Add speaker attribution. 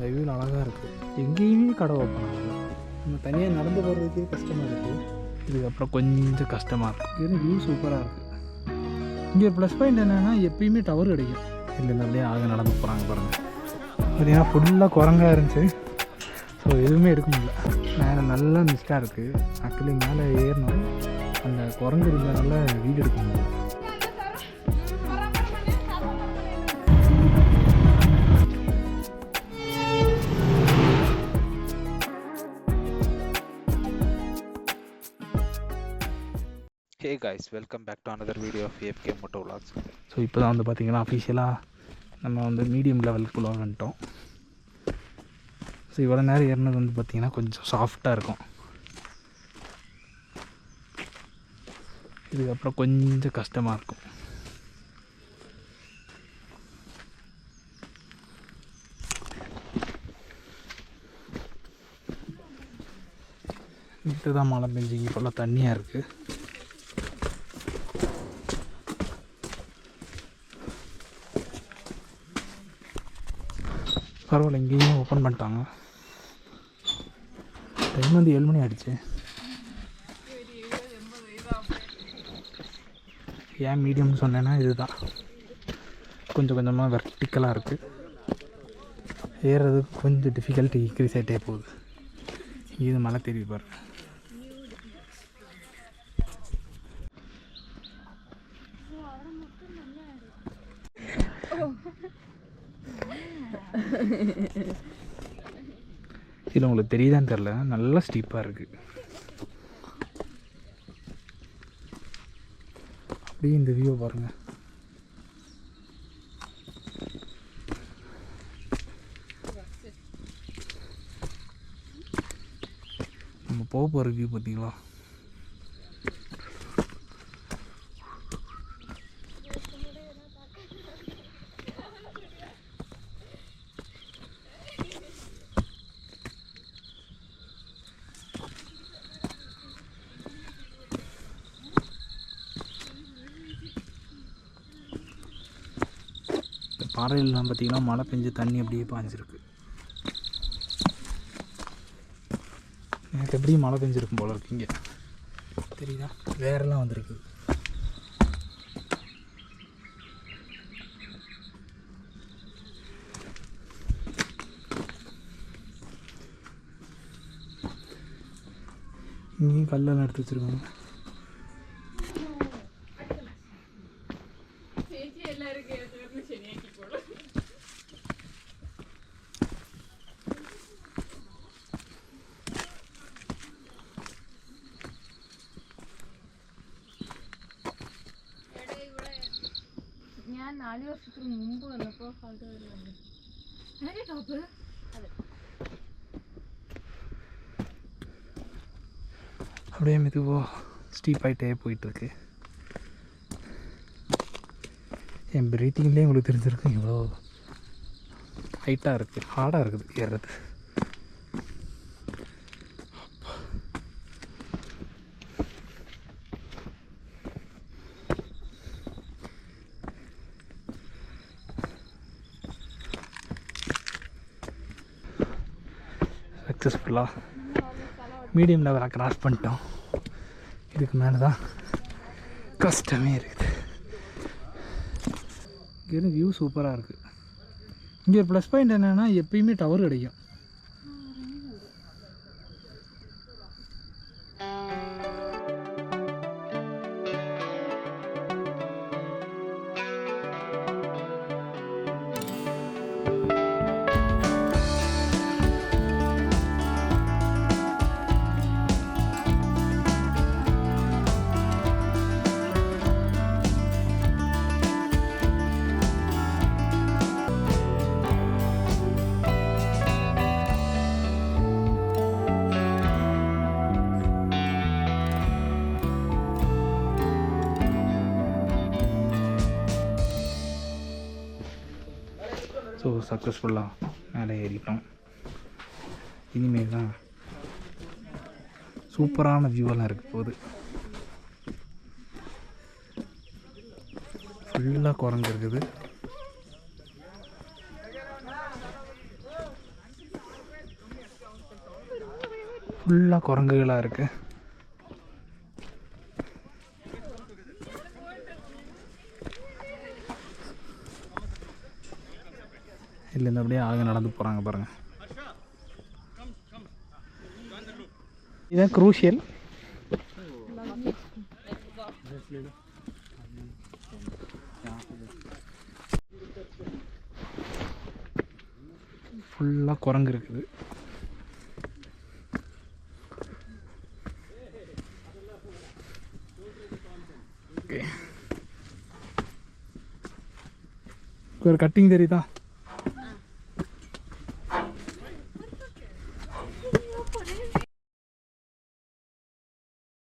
Speaker 1: அந்த வியூவில் அழகாக இருக்குது. எங்கேயுமே கடை ஓப்பன் ஆகலை. நம்ம தனியாக நடந்து போகிறதுக்கே கஷ்டமாக இருக்குது. இதுக்கப்புறம் கொஞ்சம் கஷ்டமாக இருக்கும். இது வியூ சூப்பராக இருக்குது. இங்கே ஒரு ப்ளஸ் பாயிண்ட் என்னென்னா எப்பயுமே டவர் கிடைக்கும். இல்லைன்னா அப்படியே ஆக நடந்து போகிறாங்க பாருங்கள். பார்த்தீங்கன்னா ஃபுல்லாக குரங்காக இருந்துச்சு. ஸோ எதுவுமே எடுக்க முடியல. மேலே நல்லா மிஸ்டாக இருக்குது. ஆக்சுவலி மேலே ஏறணும். அந்த குரங்கு இருந்ததுனால வீடு எடுக்க முடியல.
Speaker 2: Hey guys, welcome back to another video of AFK Moto Vlogs.
Speaker 1: So இப்போ தான் வந்து பார்த்திங்கன்னா அஃபிஷியலாக நம்ம வந்து மீடியம் லெவலுக்குள்ளே வந்துட்டோம். ஸோ இவ்வளோ நேரம் ஏறினது வந்து பார்த்திங்கன்னா கொஞ்சம் சாஃப்டாக இருக்கும். இதுக்கப்புறம் கொஞ்சம் கஷ்டமாக இருக்கும். இப்போ தான் மழை பெஞ்சு இப்போல்லாம் தண்ணியாக இருக்குது. பரவாயில்ல, இங்கேயும் ஓப்பன் பண்ணிட்டாங்க. டைம் வந்து 7 மணி ஆகிடுச்சு. ஏன் மீடியம்னு சொன்னேன்னா இதுதான் கொஞ்சம் கொஞ்சமாக வெர்டிக்கலாக இருக்குது. ஏறுறதுக்கு கொஞ்சம் டிஃபிகல்ட்டி இன்க்ரீஸ் ஆகிட்டே போகுது. இது மழை தெரியுது பாருங்க. இல்லை உங்களுக்கு தெரியுதான்னு தெரில, நல்லா ஸ்டீப்பாக இருக்குது. அப்படியே இந்த வியூவை பாருங்கள். நம்ம போக போகிற வியூ பார்த்தீங்களா? பாறையிலாம் பார்த்திங்கன்னா மழை பெஞ்சு தண்ணி அப்படியே பாஞ்சிருக்கு. எனக்கு எப்படியும் மழை பெஞ்சிருக்கும் போல இருக்கு. இங்கே தெரியுதா, வேறெல்லாம் வந்திருக்கு. இங்கேயும் கல்லெல்லாம் எடுத்து வச்சுருக்காங்க.
Speaker 3: ഞാൻ 4 വർഷത്തിന് മുമ്പ് വന്നപ്പോൾ ടോപ്പ്
Speaker 1: அப்படியே மெதுவாக ஸ்டீப் ஆகிட்டே போயிட்டுருக்கு. என் பிரீத்திங்லேயே உங்களுக்கு தெரிஞ்சிருக்கும் இவ்வளோ ஹைட்டாக இருக்குது, ஹார்டாக இருக்குது ஏறுறது. சக்ஸஸ்ஃபுல்லாக மீடியம் லெவலாக கிராஸ் பண்ணிட்டோம். இதுக்கு மேலே தான் கஷ்டமே இருக்குது. இங்கே வியூ சூப்பராக இருக்குது. இங்கே ஒரு ப்ளஸ் பாயிண்ட் என்னென்னா எப்பயுமே டவர் கிடைக்கும். ஸோ சக்ஸஸ்ஃபுல்லாக மேலே ஏறிட்டோம். இனிமேல் தான் சூப்பரான வியூவெல்லாம் இருக்குது போகுது. ஃபுல்லாக குரங்கு இருக்குது. ஃபுல்லாக குரங்குகளாக இருக்குது. இல்லைன்னு அப்படியே ஆளுங்க நடந்து போகிறாங்க பாருங்கள். இதுதான் குரூஷியல். ஃபுல்லாக குரங்கு இருக்குது. ஓகே, ஒரு கட்டிங் தெரியுதா?